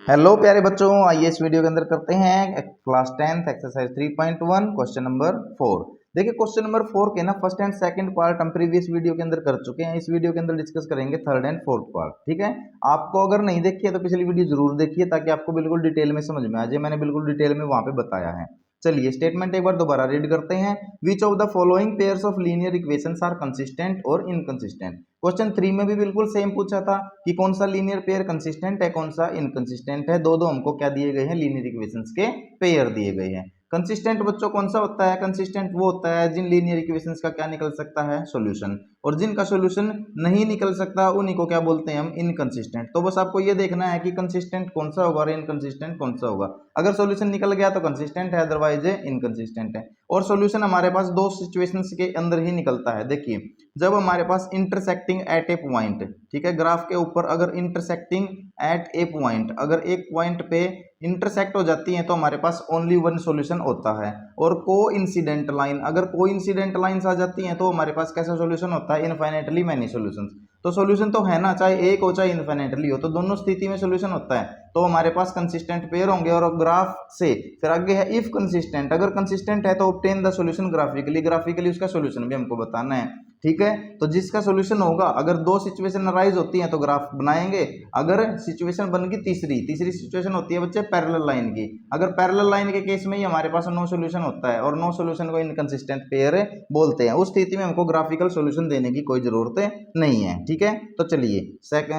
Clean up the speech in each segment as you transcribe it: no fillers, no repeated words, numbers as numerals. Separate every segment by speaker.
Speaker 1: Hello प्यारे बच्चों, आइए इस वीडियो के अंदर करते हैं class 10th exercise 3.1 question number 4। देखिए क्वेश्चन नंबर 4 के ना फर्स्ट एंड सेकंड पार्ट हम प्रीवियस वीडियो के अंदर कर चुके हैं। इस वीडियो के अंदर डिस्कस करेंगे थर्ड एंड फोर्थ पार्ट। ठीक है, आपको अगर नहीं देखी है तो पिछली वीडियो जरूर देखिए ताकि आपको बिल्कुल डिटेल में समझ में आ जाए। मैंने बिल्कुल डिटेल में वहां पे बताया है। चलिए स्टेटमेंट एक बार दोबारा रीड करते हैं। Which of the following pairs of linear equations are consistent और इनकंसिस्टेंट। क्वेश्चन 3 में भी बिल्कुल सेम पूछा था कि कौन सा लीनियर पेयर कंसिस्टेंट है, कौन सा इनकंसिस्टेंट है। दो दो हमको क्या दिए गए हैं, लीनियर इक्वेशंस के पेयर दिए गए हैं। कंसिस्टेंट बच्चों कौन सा होता है, कंसिस्टेंट वो होता है जिन लीनियर इक्वेशंस का क्या निकल सकता है, सॉल्यूशन, और जिनका सॉल्यूशन नहीं निकल सकता उन्हीं को क्या बोलते हैं हम, इनकंसिस्टेंट। तो बस आपको ये देखना है कि कंसिस्टेंट कौन सा होगा और इनकंसिस्टेंट कौन सा होगा। अगर सॉल्यूशन निकल गया तो कंसिस्टेंट है, अदरवाइज इनकंसिस्टेंट है। और सॉल्यूशन हमारे पास दो सिचुएशंस के अंदर ही निकलता है। देखिए जब हमारे पास इंटरसेक्टिंग एट ए पॉइंट, ठीक है, ग्राफ के ऊपर अगर इंटरसेक्टिंग एट ए पॉइंट, अगर एक पॉइंट पे इंटरसेक्ट हो जाती है तो हमारे पास ओनली वन सॉल्यूशन होता है। और को इंसिडेंट लाइन, अगर को इंसिडेंट लाइंस आ जाती हैं तो हमारे पास कैसा सॉल्यूशन होता है, इनफाइनेटली मैनी सॉल्यूशंस। तो सॉल्यूशन तो है ना, चाहे एक हो चाहे इनफाइनेटली हो, तो दोनों स्थिति में सॉल्यूशन होता है। तो हमारे पास कंसिस्टेंट पेयर होंगे। और ग्राफ से फिर आगे है इफ कंसिस्टेंट, अगर कंसिस्टेंट है तो obtain the solution graphically, graphically उसका सॉल्यूशन भी हमको बताना है। ठीक है, तो जिसका सॉल्यूशन होगा, अगर दो सिचुएशन अराइज होती हैं तो ग्राफ बनाएंगे। अगर सिचुएशन बन गई तीसरी, तीसरी सिचुएशन होती है बच्चे पैरेलल लाइन की। अगर पैरेलल लाइन के केस में ही हमारे पास नो सॉल्यूशन होता है और नो सॉल्यूशन को इनकंसिस्टेंट पेयर बोलते हैं, उस स्थिति में हमको ग्राफिकल सॉल्यूशन देने की कोई जरूरत नहीं है। ठीक है, तो चलिए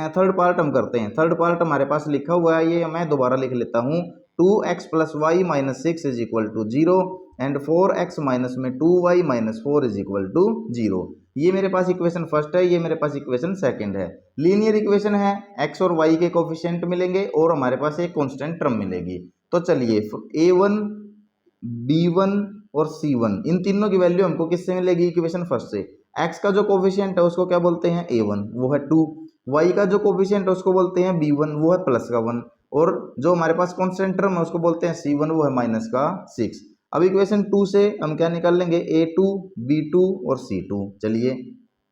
Speaker 1: थर्ड पार्ट हम करते हैं। थर्ड पार्ट हमारे पास लिखा हुआ है, ये मैं दोबारा लिख लेता हूँ। 2x plus y minus 6 is equal to 0 and 4x minus में 2y minus 4 is equal to 0। ये मेरे पास इक्वेशन फर्स्ट है, ये मेरे पास इक्वेशन सेकंड है। लीनियर इक्वेशन है, x और y के कोफिशिएंट मिलेंगे और हमारे पास एक कांस्टेंट टर्म मिलेगी। तो चलिए a1 b1 और c1, इन तीनों की वैल्यू हमको किससे मिलेगी, इक्वेशन फर्स्ट से। x का जो कोफिशिएंट है उसको क्या बोलते हैं, a1, वो है 2। y का जो कोफिशिएंट है उसको बोलते हैं b1, वो है प्लस का 1। और जो हमारे पास कांस्टेंट टर्म है उसको बोलते हैं c1, वो है माइनस का 6। अब इक्वेशन 2 से हम क्या निकाल लेंगे, a2 b2 और c2। चलिए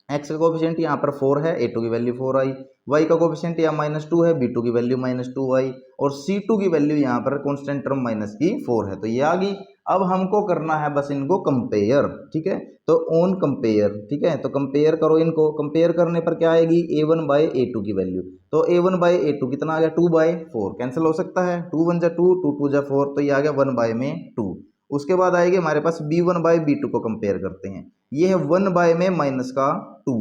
Speaker 1: x का कोफिशिएंट यहाँ पर 4 है, a2 की वैल्यू 4 आई। y का कोफिशिएंट यहाँ -2 है, b2 की वैल्यू -2 आई। और c2 की वैल्यू यहाँ पर कांस्टेंट टर्म माइनस की 4 है, तो ये आ गई। अब हमको करना है बस इनको कंपेयर। ठीक है, तो ऑन कंपेयर, ठीक है, तो कंपेयर करो इनको। कंपेयर करने पर क्या आएगी, a1 बाय a2 की वैल्यू। तो a1 बाय a2 कितना आ गया, 2/4, कैंसिल हो सकता है, 2 1 जा 2, 2 2 जा 4, तो ये आ गया 1 बाय में 2। उसके बाद आएगी हमारे पास b1 बाय b2 को कंपेयर करते हैं। ये है 1 बाय में माइनस का 2,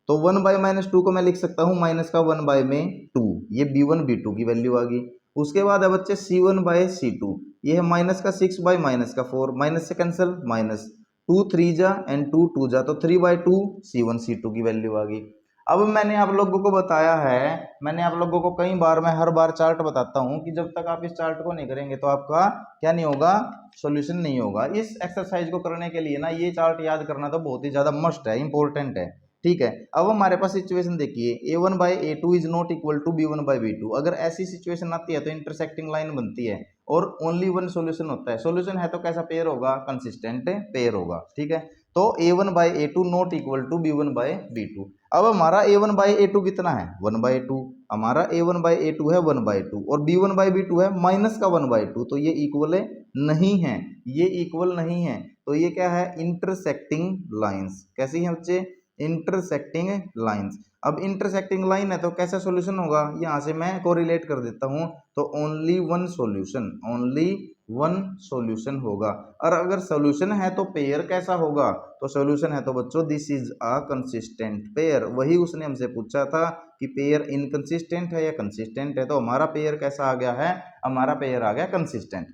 Speaker 1: तो 1 बाय -2 को मैं लिख सकता हूँ माइनस का 1 बाय में 2। ये b1 b2 की वैल्यू आ गई। उसके बाद है बच्चे c1 बाय c2, ये है माइनस का 6 बाय माइनस का 4, माइनस से कैंसिल, माइनस 2 3 जा एंड 2 2 जा, तो 3/2 c1 c2 की वैल्यू आ गई। अब मैंने आप लोगों को बताया है, मैंने आप लोगों को कई बार, मैं हर बार चार्ट बताता हूं कि जब तक आप इस चार्ट को नहीं करेंगे तो आपका क्या नहीं होगा, सॉल्यूशन नहीं होगा। इस एक्सरसाइज को करने के लिए ना ये चार्ट याद करना तो बहुत ही ज्यादा मस्ट है, इंपॉर्टेंट है। ठीक है, अब हमारे पास सिचुएशन देखिए, a1 by a2 is not equal to b1 by b2। अगर ऐसी सिचुएशन आती है तो इंटरसेक्टिंग लाइन बनती है और ओनली वन सॉल्यूशन होता है। सॉल्यूशन है तो कैसा पेयर होगा, कंसिस्टेंट पेयर होगा। ठीक है, तो a1 by a2 not equal to b1 by b2। अब हमारा a1 बाय a2 कितना है, 1/2। हमारा a1 बाय a2 है 1/2 और b1 बाय b2 है माइनस का 1/2, तो ये इक्वल नहीं है, ये इक्वल नहीं है। तो ये क्या है, इंटरसेक्टिंग लाइंस। कैसी है बच्चे, इंटरसेक्टिंग लाइंस। अब इंटरसेक्टिंग लाइन है तो कैसा सॉल्यूशन होगा, यहां से मैं कोरिलेट कर देता हूं, तो only one solution, only one solution होगा। और अगर सॉल्यूशन है तो पेयर कैसा होगा, तो सॉल्यूशन है तो बच्चों this is a consistent pair. वही उसने हमसे पूछा था कि पेयर इनकंसिस्टेंट है या कंसिस्टेंट है, तो हमारा पेयर कैसा आ गया है, हमारा पेयर आ गया कंसिस्टेंट।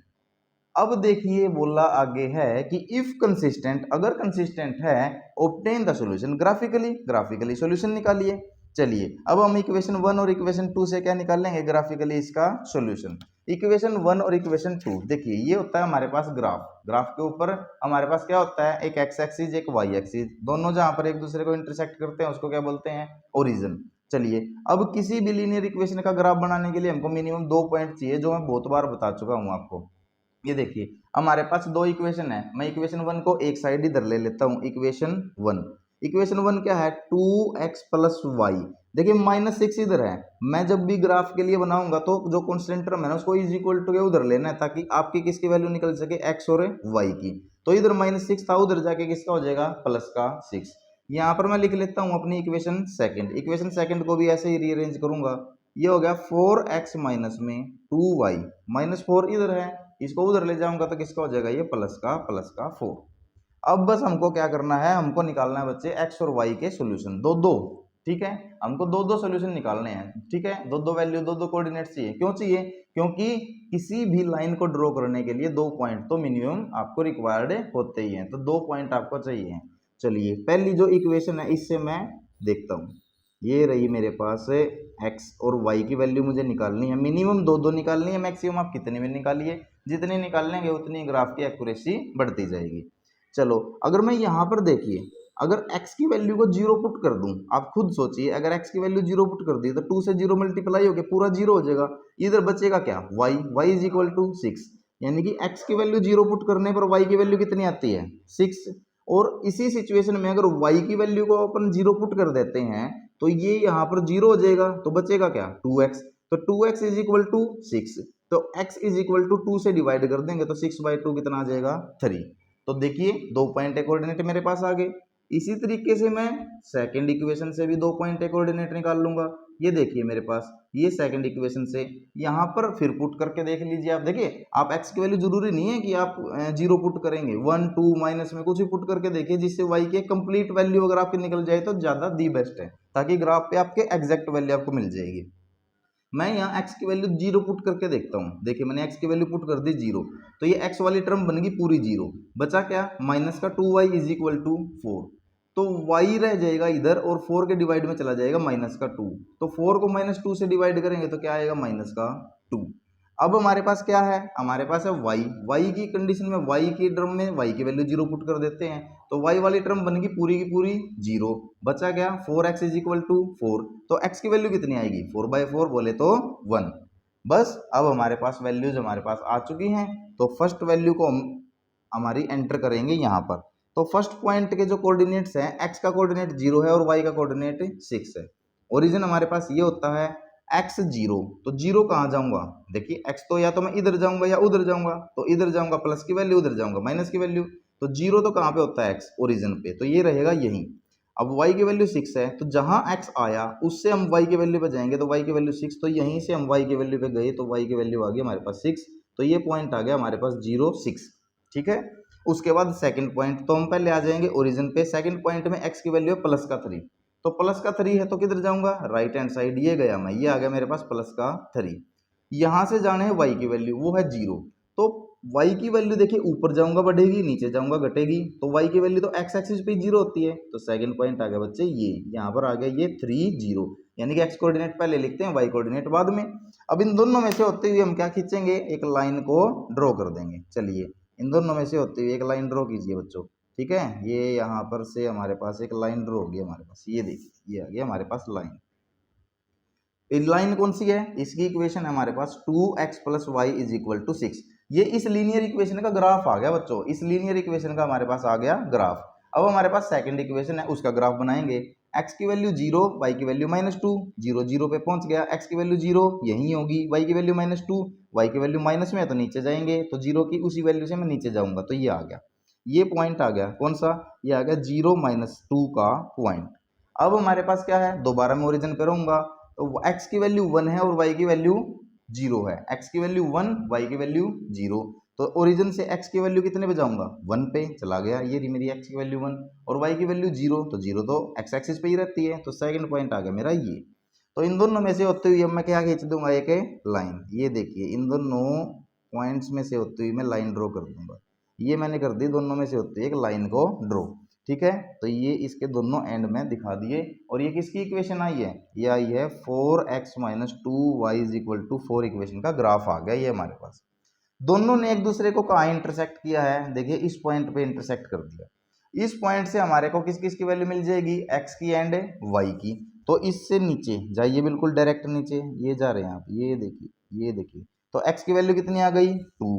Speaker 1: अब देखिए बोला आगे है कि इफ कंसिस्टेंट, अगर कंसिस्टेंट है, obtain the solution graphically, graphically solution निकालिए। चलिए अब हम इक्वेशन 1 और इक्वेशन 2 से क्या निकाल लेंगे, ग्राफिकली इसका सॉल्यूशन। इक्वेशन 1 और इक्वेशन 2 देखिए, ये होता है हमारे पास ग्राफ। ग्राफ के ऊपर हमारे पास क्या होता है, एक एक्स एक्सिस एक वाई एक्सिस, दोनों जहां पर एक दूसरे को इंटरसेक्ट करते हैं उसको क्या बोलते हैं, ओरिजिन। चलिए अब किसी भी लीनियर इक्वेशन का ग्राफ बनाने के लिए हमको मिनिमम 2 पॉइंट चाहिए, जो मैं बहुत बार बता चुका हूं आपको। ये देखिए हमारे पास दो इक्वेशन है, मैं इक्वेशन 1 को एक साइड इधर ले लेता हूँ, इक्वेशन 1। इक्वेशन 1 क्या है, 2x प्लस वाई। देखिए -6 इधर है, मैं जब भी ग्राफ के लिए बनाऊंगा तो जो कॉन्स्टेंट टर्म है ना उसको इज इक्वल टू के उधर लेना है, ताकि आपकी किसकी वैल्यू निकल सके, x और y की। तो इधर -6 था, उधर जाके किसका हो जाएगा, प्लस का 6। यहाँ पर मैं लिख लेता हूँ अपनी इक्वेशन सेकंड को भी ऐसे ही रीअरेंज करूंगा। ये हो गया 4x माइनस में 2y, -4 इधर है, इसको उधर ले जाऊंगा तो किसका हो जाएगा, ये प्लस का 4। अब बस हमको क्या करना है, हमको निकालना है बच्चे x और y के सॉल्यूशन, दो दो, ठीक है। हमको दो दो सॉल्यूशन निकालने हैं, ठीक है। दो दो वैल्यू, दो दो कोऑर्डिनेट चाहिए। क्यों चाहिए, क्योंकि किसी भी लाइन को ड्रॉ करने के लिए 2 पॉइंट तो मिनिमम आपको रिक्वायर्ड होते ही हैं, तो 2 पॉइंट आपको चाहिए। चलिए पहली जो इक्वेशन है इससे मैं देखता हूँ, ये रही मेरे पास x और y की वैल्यू मुझे निकालनी है, मिनिमम दो दो निकालनी है, मैक्सिमम आप कितने में निकालिए, जितने निकाल लेंगे उतनी ग्राफ की एक्यूरेसी बढ़ती जाएगी। चलो अगर मैं यहाँ पर देखिए, अगर x की वैल्यू को 0 पुट कर दूं, आप खुद सोचिए, अगर x की वैल्यू 0 पुट कर दी तो 2 से 0 मल्टीप्लाई होके पूरा 0 हो जाएगा। इधर बचेगा क्या, y इज इक्वल टू 6, यानी कि x की वैल्यू 0 पुट करने पर y की वैल्यू कितनी आती है, 6। और इसी सिचुएशन में अगर y की वैल्यू को अपन 0 पुट कर देते हैं तो ये यहाँ पर 0 हो जाएगा, तो बचेगा क्या, 2x। तो 2x इज इक्वल टू 6, तो x इज इक्वल टू 2 से डिवाइड कर देंगे तो 6/2 कितना आ जाएगा, 3। तो देखिए 2 पॉइंट कोऑर्डिनेट मेरे पास आ गए। इसी तरीके से मैं सेकंड इक्वेशन से भी 2 पॉइंट कोऑर्डिनेट निकाल लूंगा। ये देखिए मेरे पास, ये सेकंड इक्वेशन से यहाँ पर फिर पुट करके देख लीजिए आप। देखिए आप x की वैल्यू जरूरी नहीं है कि आप 0 पुट करेंगे, 1 2 माइनस में कुछ भी पुट करके देखिए, जिससे y की कंप्लीट वैल्यू अगर आपकी निकल जाए तो ज्यादा दी बेस्ट है, ताकि ग्राफ पे आपके एग्जैक्ट वैल्यू आपको मिल जाएगी। मैं यहाँ x की वैल्यू 0 पुट करके देखता हूँ। देखिए मैंने x की वैल्यू पुट कर दी 0, तो ये x वाली टर्म बन गई पूरी 0, बचा क्या, माइनस का 2y इज इक्वल टू 4। तो y रह जाएगा इधर और 4 के डिवाइड में चला जाएगा माइनस का 2, तो 4 को -2 से डिवाइड करेंगे तो क्या आएगा, माइनस का 2। अब हमारे पास क्या है, हमारे पास है y की कंडीशन में, y की टर्म में y की वैल्यू 0 पुट कर देते हैं, तो y वाली टर्म बन गई पूरी की पूरी 0, बचा क्या, 4x इज इक्वल टू 4। तो x की वैल्यू कितनी आएगी, 4/4 बोले तो 1। बस अब हमारे पास वैल्यूज हमारे पास आ चुकी हैं, तो फर्स्ट वैल्यू को हम हमारी एंटर करेंगे यहाँ पर। तो फर्स्ट पॉइंट के जो कोऑर्डिनेट्स हैं, x का कोऑर्डिनेट 0 है और y का कोऑर्डिनेट 6 है। ओरिजिन हमारे पास ये होता है x 0, तो 0 कहाँ जाऊंगा, देखिए x तो या तो मैं इधर जाऊंगा या उधर जाऊंगा, तो इधर जाऊंगा प्लस की वैल्यू, उधर जाऊंगा माइनस की वैल्यू, तो 0 तो कहाँ पे होता है, x ओरिजिन पे, तो ये रहेगा यही। अब y की वैल्यू 6 है, तो जहां x आया उससे हम y की वैल्यू पे जाएंगे, तो y की वैल्यू 6, तो यहीं से हम y की वैल्यू पे गए तो y की वैल्यू आ गई हमारे पास 6, तो ये पॉइंट आ गया हमारे पास 0 6, ठीक है। उसके बाद सेकंड पॉइंट, तो हम पहले आ जाएंगे ओरिजिन पे। सेकंड पॉइंट में x की वैल्यू है प्लस का 3, तो प्लस का 3 है तो किधर जाऊंगा, राइट हैंड साइड, ये गया मैं, ये आ गया मेरे पास प्लस का 3। यहां से जाने है y की वैल्यू, वो है 0, तो y की वैल्यू देखिए ऊपर जाऊंगा बढ़ेगी, नीचे जाऊंगा घटेगी, तो y की वैल्यू तो x एक्सिस पे 0 होती है, तो सेकंड पॉइंट आ गया बच्चे ये, यहाँ पर आ गया ये 3 0, यानी कि x कोऑर्डिनेट पहले लिखते हैं, y कोऑर्डिनेट बाद में। अब इन दोनों में से होते हुए हम क्या खींचेंगे, एक लाइन को ड्रॉ कर देंगे। चलिए इन दोनों में से होते हुए एक लाइन ड्रॉ कीजिए बच्चों, ठीक है। ये यहाँ पर से हमारे पास एक लाइन ड्रॉ होगी हमारे पास, ये देखिए ये आ गया हमारे पास लाइन। लाइन कौन सी है, इसकी इक्वेशन है हमारे पास 2x plus y is equal to 6। ये इस लीनियर इक्वेशन का ग्राफ आ गया बच्चों, इस लीनियर इक्वेशन का हमारे पास आ गया ग्राफ। अब हमारे पास सेकंड इक्वेशन है, उसका ग्राफ बनाएंगे। x की वैल्यू 0, y की वैल्यू -2, 0 0 पे पहुंच गया, x की वैल्यू 0 यही होगी, y की वैल्यू -2, y की वैल्यू माइनस में है तो नीचे जाएंगे, तो 0 की उसी वैल्यू से मैं नीचे जाऊंगा, तो ये आ गया, ये पॉइंट आ गया, कौन सा, ये आ गया 0 -2 का पॉइंट। अब हमारे पास क्या है, दोबारा मैं ओरिजिन पे रहूंगा, तो x की वैल्यू 1 है और y की वैल्यू 0 है, x की वैल्यू 1, y की वैल्यू 0, तो ओरिजिन से x की वैल्यू कितने पे जाऊंगा, 1 पे चला गया, ये रही मेरी x की वैल्यू 1 और y की वैल्यू 0, तो 0 तो x एक्सिस पे ही रहती है, तो सेकंड पॉइंट आ गया मेरा ये। तो इन दोनों में से होते हुए अब मैं क्या खींच दूंगा, एक लाइन, ये देखिए इन दोनों पॉइंट्स में से होते हुए मैं लाइन ड्रॉ कर दूंगा, ये मैंने कर दी दोनों में से होते हुए एक लाइन को ड्रॉ, ठीक है। तो ये इसके दोनों एंड में दिखा दिए, और ये किसकी इक्वेशन आई है, ये आई है 4x - 2y = 4 इक्वेशन का ग्राफ आ गया ये हमारे पास। दोनों ने एक दूसरे को कहाँ इंटरसेक्ट किया है, देखिए इस पॉइंट पे इंटरसेक्ट कर दिया। इस पॉइंट से हमारे को किस किस की वैल्यू मिल जाएगी, x की एंड y की। तो इससे नीचे जाइए, बिल्कुल डायरेक्ट नीचे, ये जा रहे हैं आप, ये देखिए, ये देखिए, तो x की वैल्यू कितनी आ गई, 2,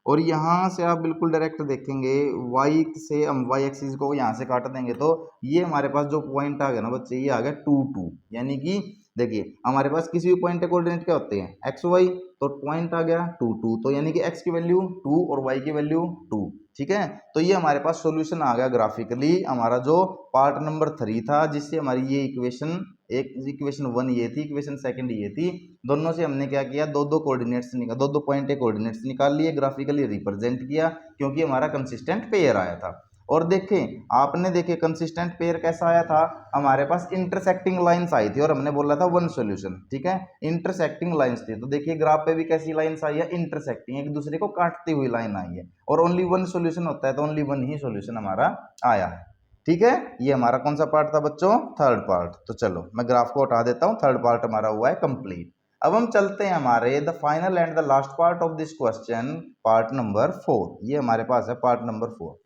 Speaker 1: और यहाँ से आप बिल्कुल डायरेक्ट देखेंगे y से हम y एक्सिस को यहाँ से काट देंगे तो ये हमारे पास जो पॉइंट आ गया ना बच्चे, ये आ गया 2 2, यानी कि देखिए हमारे पास किसी भी पॉइंट के कोऑर्डिनेट क्या होते हैं एक्स वाई, तो पॉइंट आ गया 2 2, तो यानी कि x की वैल्यू 2 और y की वैल्यू 2, ठीक है। तो ये हमारे पास सॉल्यूशन आ गया ग्राफिकली हमारा जो पार्ट नंबर 3 था, जिससे हमारी ये इक्वेशन, एक इक्वेशन 1 ये थी, इक्वेशन सेकंड ये थी, दोनों से हमने क्या किया, दो दो कोऑर्डिनेट्स निकाल, दो दो पॉइंट के कोऑर्डिनेट्स निकाल लिए, ग्राफिकली रिप्रेजेंट किया, क्योंकि हमारा कंसिस्टेंट पेयर आया था। और देखें आपने देखे कंसिस्टेंट पेयर कैसा आया था, हमारे पास इंटरसेक्टिंग लाइंस आई थी और हमने बोला था वन सॉल्यूशन, ठीक है, इंटरसेक्टिंग लाइंस थी। तो देखिए ग्राफ पे भी कैसी लाइंस आई है, इंटरसेक्टिंग, एक दूसरे को काटती हुई लाइन आई है, और ओनली वन सॉल्यूशन होता है तो ओनली वन ही सॉल्यूशन हमारा आया है, ठीक है। ये हमारा कौन सा पार्ट था बच्चों, थर्ड पार्ट। तो चलो मैं ग्राफ को हटा देता हूं, थर्ड पार्ट हमारा हुआ है कंप्लीट। अब हम चलते हैं हमारे the final and the last part of this question, part number 4। ये हमारे पास है पार्ट नंबर 4।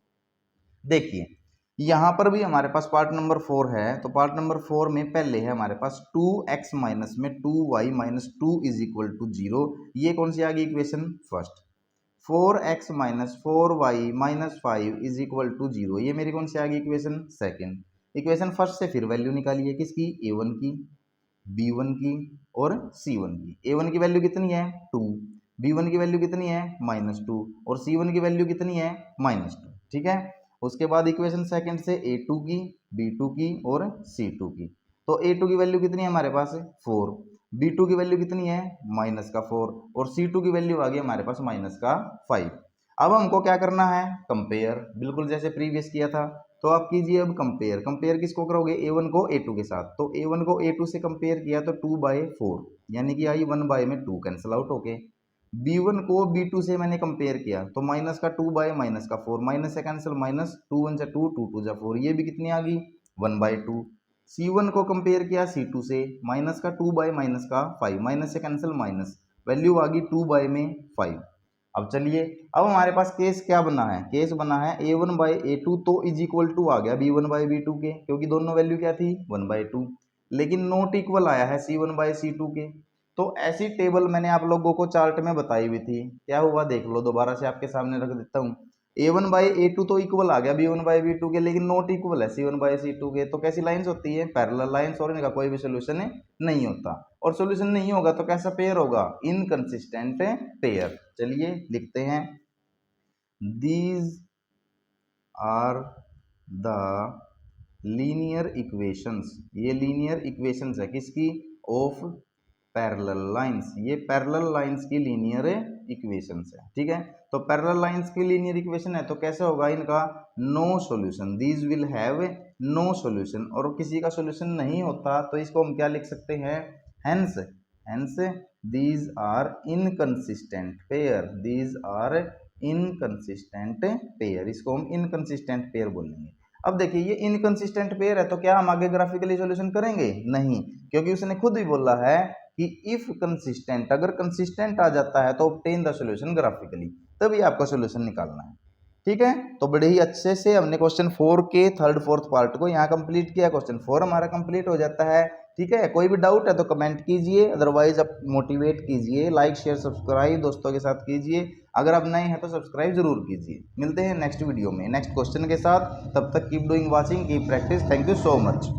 Speaker 1: देखिए यहां पर भी हमारे पास पार्ट नंबर 4 है, तो पार्ट नंबर 4 में पहले है हमारे पास 2x माइनस में 2y minus 2 is equal to 0। ये कौन सी आ गई equation, first. 4x minus 4y minus 5 is equal to 0, ये मेरी कौन सी आ गई इक्वेशन, सेकेंड। इक्वेशन फर्स्ट से फिर वैल्यू निकालिए, किसकी, a1 की, b1 की और c1 की। a1 की वैल्यू कितनी है 2, b1 की वैल्यू कितनी है -2 और c1 की वैल्यू कितनी है -2, ठीक है। उसके बाद इक्वेशन सेकंड से a2 की, b2 की और c2 की। तो a2 की वैल्यू कितनी है हमारे पास 4, b2 की वैल्यू कितनी है -4 और c2 की वैल्यू आ गई हमारे पास -5। अब हमको क्या करना है, कंपेयर, बिल्कुल जैसे प्रीवियस किया था। तो आप कीजिए अब कंपेयर, कंपेयर किसको करोगे, a1 को a2 के साथ। तो a1 को a2 से कंपेयर किया तो 2/4, यानी कि आई 1 में 2 कैंसिल आउट होके। b1 को b2 से मैंने कंपेयर किया तो माइनस का 2/-4, माइनस से कैंसिल, माइनस 2 1 जा 2, 2 2 जा 4, ये भी कितनी आ गई 1/2। c1 को कंपेयर किया c2 से, माइनस का 2/-5, माइनस से कैंसिल, माइनस, वैल्यू आ गई 2/5। अब चलिए, अब हमारे पास केस क्या बना है, केस बना है a1/a2 तो इज इक्वल टू आ गया b1/b2 के, क्योंकि दोनों वैल्यू क्या थी 1/2, लेकिन नॉट इक्वल आया है c1/c2 के। तो ऐसी टेबल मैंने आप लोगों को चार्ट में बताई हुई थी, क्या हुआ देख लो, दोबारा से आपके सामने रख देता हूँ। a1/a2 तो इक्वल आ गया b1/b2 के, लेकिन नॉट इक्वल है c1/c2 के। तो कैसी लाइंस होती है, पैरेलल लाइंस, और इनका कोई भी सोल्यूशन नहीं होता। और सोल्यूशन नहीं होगा तो कैसा पेयर होगा, इनकंसिस्टेंट पेयर। चलिए लिखते हैं, these are the linear equations, ये लीनियर इक्वेशंस है किसकी, ऑफ पैरेलल लाइंस, ये पैरेलल लाइंस की लीनियर इक्वेशंस है, ठीक है। तो पैरेलल लाइंस की लीनियर इक्वेशन है तो कैसे होगा इनका, no solution, these will have no solution, और किसी का सॉल्यूशन नहीं होता तो इसको हम क्या लिख सकते हैं, hence, hence these are inconsistent pair, these are inconsistent pair, इसको हम इनकंसिस्टेंट पेयर बोलेंगे। अब देखिए ये इनकंसिस्टेंट पेयर है तो क्या हम आगे ग्राफिकली सॉल्यूशन करेंगे, नहीं, क्योंकि उसने खुद ही बोला है कि इफ कंसिस्टेंट, अगर कंसिस्टेंट आ जाता है तो ऑब्टेन द सॉल्यूशन ग्राफिकली, तभी आपका सॉल्यूशन निकालना है, ठीक है। तो बड़े ही अच्छे से हमने क्वेश्चन 4 के थर्ड फोर्थ पार्ट को यहाँ कंप्लीट किया, क्वेश्चन 4 हमारा कंप्लीट हो जाता है, ठीक है। कोई भी डाउट है तो कमेंट कीजिए, अदरवाइज आप मोटिवेट कीजिए, लाइक शेयर सब्सक्राइब दोस्तों के साथ कीजिए, अगर आप नए हैं तो सब्सक्राइब जरूर कीजिए। मिलते हैं नेक्स्ट वीडियो में नेक्स्ट क्वेश्चन के साथ, तब तक keep doing watching, keep practice, thank you so much.